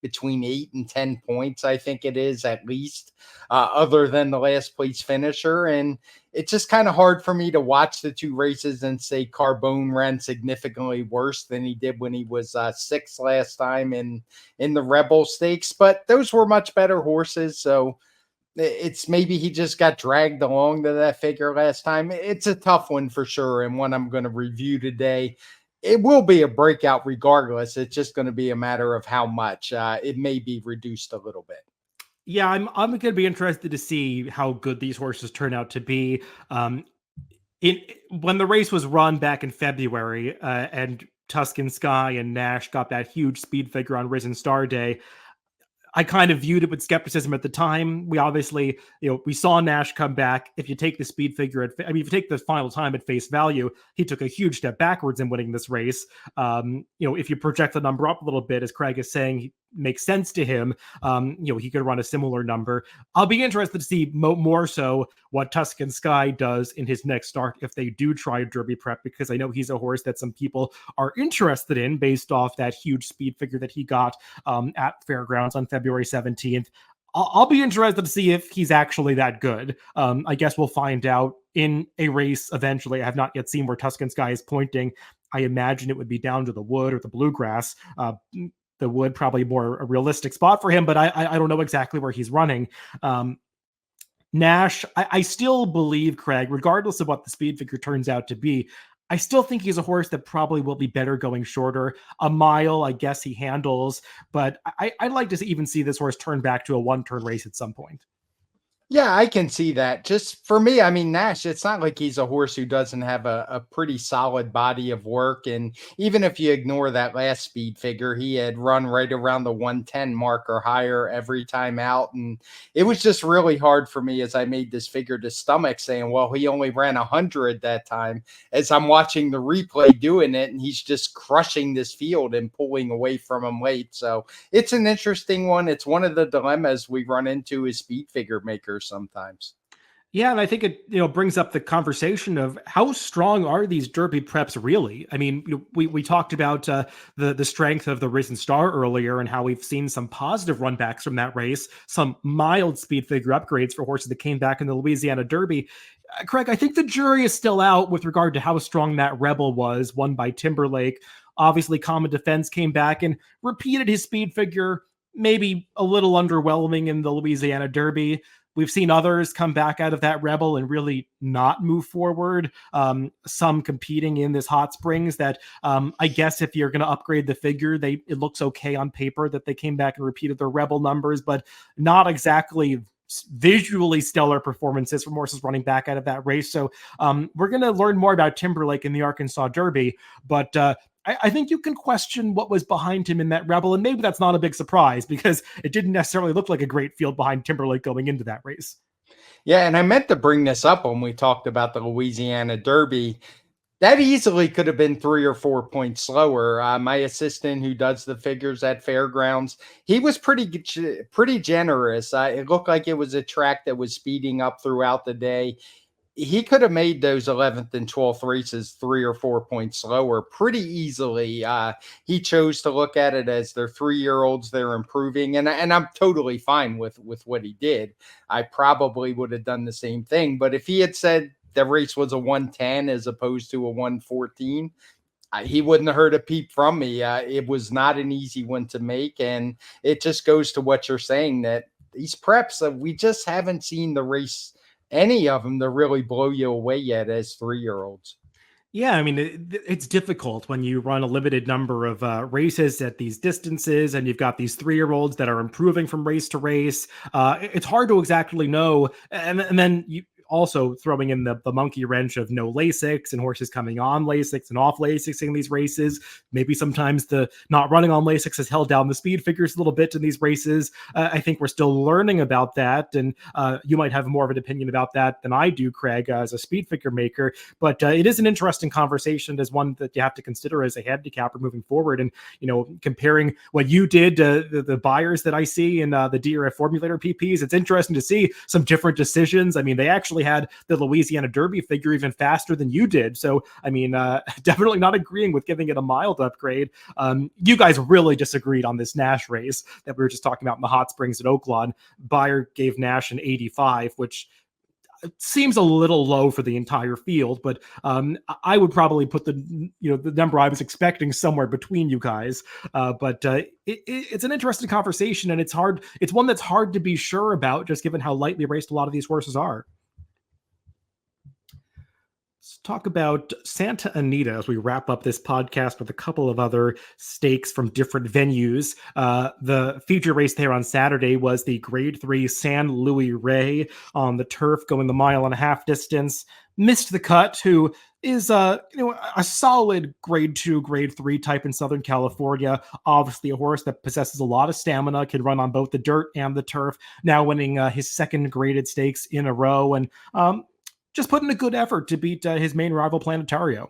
between 8 and 10 points, I think it is at least, other than the last place finisher. And it's just kind of hard for me to watch the two races and say Carbone ran significantly worse than he did when he was sixth last time in the Rebel Stakes. But those were much better horses. So it's maybe he just got dragged along to that figure last time. It's a tough one for sure, and one I'm going to review today. It will be a breakout regardless. It's just going to be a matter of how much. It may be reduced a little bit. Yeah, I'm going to be interested to see how good these horses turn out to be. In When the race was run back in February, and Tuscan Sky and Nash got that huge speed figure on Risen Star Day, I kind of viewed it with skepticism at the time. We obviously, we saw Nash come back. If you take the speed figure if you take the final time at face value, he took a huge step backwards in winning this race. If you project the number up a little bit, as Craig is saying, makes sense to him. He could run a similar number. I'll be interested to see more so what Tuscan Sky does in his next start if they do try Derby prep, because I know he's a horse that some people are interested in based off that huge speed figure that he got at Fairgrounds on February 17th. I'll be interested to see if he's actually that good. I guess we'll find out in a race eventually. I have not yet seen where Tuscan Sky is pointing. I imagine it would be down to the Wood or the Bluegrass. The Wood probably more a realistic spot for him, but I don't know exactly where he's running. Nash, I still believe, Craig, regardless of what the speed figure turns out to be, I still think he's a horse that probably will be better going shorter. A mile, I guess he handles, but I'd like to even see this horse turn back to a one-turn race at some point. Yeah, I can see that. Just for me, I mean, Nash, it's not like he's a horse who doesn't have a pretty solid body of work. And even if you ignore that last speed figure, he had run right around the 110 mark or higher every time out. And it was just really hard for me as I made this figure to stomach saying, well, he only ran 100 that time, as I'm watching the replay doing it. And he's just crushing this field and pulling away from him late. So it's an interesting one. It's one of the dilemmas we run into as speed figure makers sometimes. Yeah, and I think it brings up the conversation of how strong are these Derby preps really? I mean, we talked about the strength of the Risen Star earlier and how we've seen some positive runbacks from that race, some mild speed figure upgrades for horses that came back in the Louisiana Derby. Craig, I think the jury is still out with regard to how strong that Rebel was, won by Timberlake. Obviously, Common Defense came back and repeated his speed figure, maybe a little underwhelming in the Louisiana Derby. We've seen others come back out of that Rebel and really not move forward. Some competing in this Hot Springs that I guess if you're going to upgrade the figure, it looks okay on paper that they came back and repeated their Rebel numbers, but not exactly visually stellar performances from horses running back out of that race. So we're going to learn more about Timberlake in the Arkansas Derby, but I think you can question what was behind him in that Rebel, and maybe that's not a big surprise because it didn't necessarily look like a great field behind Timberlake going into that race. Yeah, and I meant to bring this up when we talked about the Louisiana Derby. That easily could have been 3 or 4 points slower. My assistant who does the figures at Fairgrounds, he was pretty generous. It looked like it was a track that was speeding up throughout the day. He could have made those 11th and 12th races 3 or 4 points slower pretty easily. He chose to look at it as they're 3-year-olds, they're improving, and I'm totally fine with what he did. I probably would have done the same thing, but if he had said the race was a 110 as opposed to a 114, he wouldn't have heard a peep from me. It was not an easy one to make, and it just goes to what you're saying, that these preps, we just haven't seen the race, any of them, to really blow you away yet as 3-year-olds. Yeah, I mean, it's difficult when you run a limited number of races at these distances and you've got these 3-year-olds that are improving from race to race. It's hard to exactly know. And then also throwing in the monkey wrench of no Lasix and horses coming on Lasix and off Lasix in these races. Maybe sometimes the not running on Lasix has held down the speed figures a little bit in these races. I think we're still learning about that, and you might have more of an opinion about that than I do, Craig, as a speed figure maker. But it is an interesting conversation, as one that you have to consider as a handicapper moving forward. And comparing what you did to the buyers that I see in the DRF formulator PPs, it's interesting to see some different decisions. I mean, they actually had the Louisiana Derby figure even faster than you did. So, I mean, definitely not agreeing with giving it a mild upgrade. You guys really disagreed on this Nash race that we were just talking about in the hot springs at Oaklawn. Buyer gave Nash an 85, which seems a little low for the entire field, but I would probably put the number I was expecting somewhere between you guys. But it's an interesting conversation, and it's hard. It's one that's hard to be sure about, just given how lightly raced a lot of these horses are. Let's talk about Santa Anita as we wrap up this podcast with a couple of other stakes from different venues. The feature race there on Saturday was the Grade 3 San Luis Rey on the turf, going the 1.5 mile distance. Missed the Cut, who is a solid Grade 2, Grade 3 type in Southern California. Obviously a horse that possesses a lot of stamina, can run on both the dirt and the turf, now winning his second graded stakes in a row, and just put in a good effort to beat his main rival, Planetario.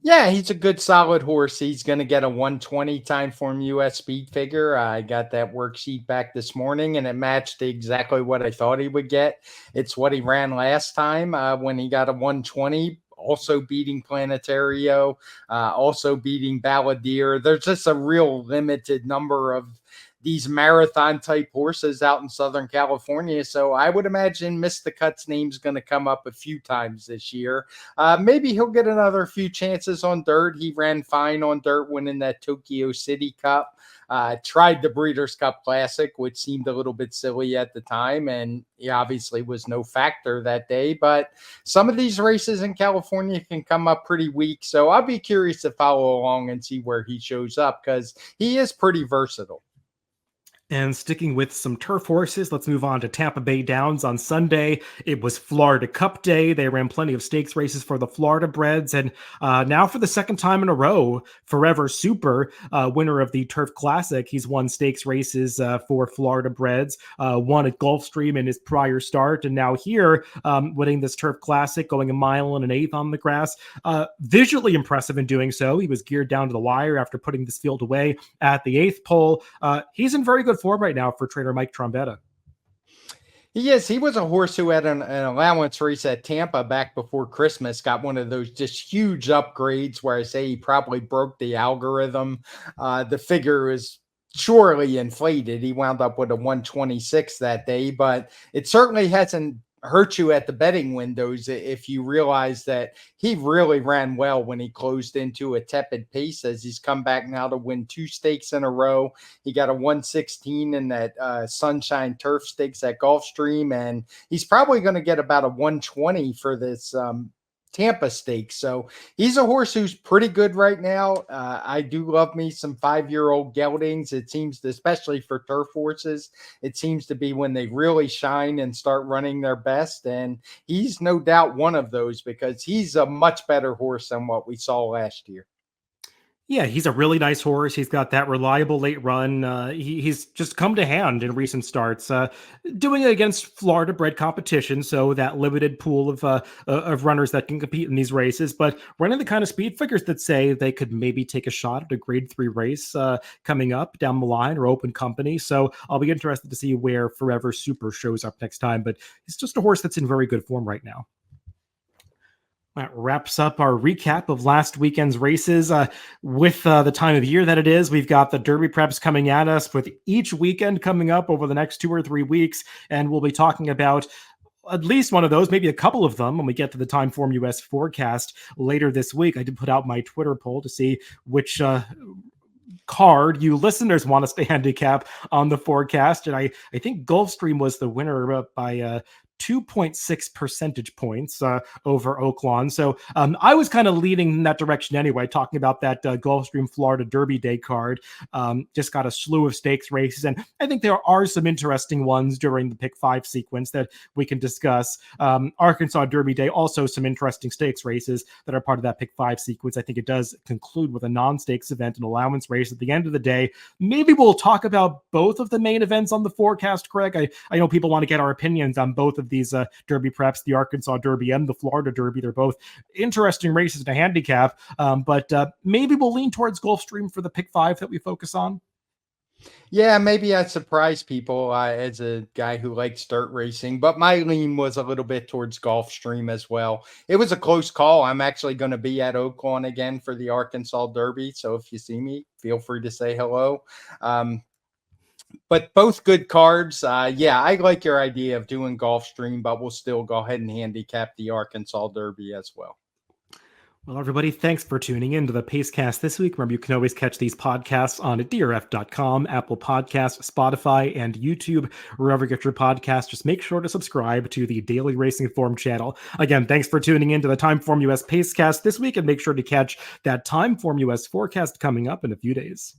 Yeah, he's a good, solid horse. He's going to get a 120 TimeformUS speed figure. I got that worksheet back this morning, and it matched exactly what I thought he would get. It's what he ran last time when he got a 120. Also beating Planetario, also beating Balladeer. There's just a real limited number of these marathon type horses out in Southern California. So I would imagine Mr. Cut's name's going to come up a few times this year. Maybe he'll get another few chances on dirt. He ran fine on dirt, winning that Tokyo City Cup. Tried the Breeders' Cup Classic, which seemed a little bit silly at the time, and he obviously was no factor that day. But some of these races in California can come up pretty weak, so I'll be curious to follow along and see where he shows up, because he is pretty versatile. And sticking with some turf horses, let's move on to Tampa Bay Downs on Sunday. It was Florida Cup Day. They ran plenty of stakes races for the Florida breds. And now for the second time in a row, Forever Super, winner of the Turf Classic. He's won stakes races for Florida breds, won at Gulfstream in his prior start. And now here, winning this Turf Classic, going 1 1/8 on the grass. Visually impressive in doing so. He was geared down to the wire after putting this field away at the 8th pole. He's in very good form right now for trainer Mike Trombetta. He is. He was a horse who had an allowance race at Tampa back before Christmas, got one of those just huge upgrades where I say he probably broke the algorithm. The figure is surely inflated. He wound up with a 126 that day, but it certainly hasn't hurt you at the betting windows if you realize that he really ran well when he closed into a tepid pace, as he's come back now to win 2 stakes in a row. He got a 116 in that Sunshine Turf Stakes at Gulfstream, and he's probably going to get about a 120 for this Tampa Stakes. So he's a horse who's pretty good right now. I do love me some 5-year-old geldings. It seems, especially for turf horses, it seems to be when they really shine and start running their best. And he's no doubt one of those, because he's a much better horse than what we saw last year. Yeah, he's a really nice horse. He's got that reliable late run. He's just come to hand in recent starts, doing it against Florida bred competition. So that limited pool of runners that can compete in these races, but running the kind of speed figures that say they could maybe take a shot at a Grade 3 race coming up down the line, or open company. So I'll be interested to see where Forever Super shows up next time, but he's just a horse that's in very good form right now. That wraps up our recap of last weekend's races. With the time of year that it is, we've got the Derby preps coming at us, with each weekend coming up over the next 2 or 3 weeks. And we'll be talking about at least one of those, maybe a couple of them, when we get to the TimeformUS forecast later this week. I did put out my Twitter poll to see which card you listeners want us to handicap on the forecast. And I think Gulfstream was the winner by 2.6 percentage points over Oaklawn. So I was kind of leading in that direction anyway, talking about that Gulfstream Florida Derby Day card. Just got a slew of stakes races, and I think there are some interesting ones during the pick 5 sequence that we can discuss. Arkansas Derby Day, also some interesting stakes races that are part of that pick 5 sequence. I think it does conclude with a non-stakes event, an allowance race at the end of the day. Maybe we'll talk about both of the main events on the forecast, Craig. I know people want to get our opinions on both of these Derby preps, the Arkansas Derby and the Florida Derby. They're both interesting races to handicap, but maybe we'll lean towards Gulfstream for the pick 5 that we focus on. Yeah, maybe I surprised people as a guy who likes dirt racing, but my lean was a little bit towards Gulfstream as well. It was a close call. I'm actually going to be at Oaklawn again for the Arkansas Derby, so if you see me, feel free to say hello. But both good cards. Yeah, I like your idea of doing Gulfstream, but we'll still go ahead and handicap the Arkansas Derby as well. Well, everybody, thanks for tuning in to the Pacecast this week. Remember, you can always catch these podcasts on DRF.com, Apple Podcasts, Spotify, and YouTube. Wherever you get your podcasts, just make sure to subscribe to the Daily Racing Form channel. Again, thanks for tuning in to the TimeformUS Pacecast this week, and make sure to catch that TimeformUS forecast coming up in a few days.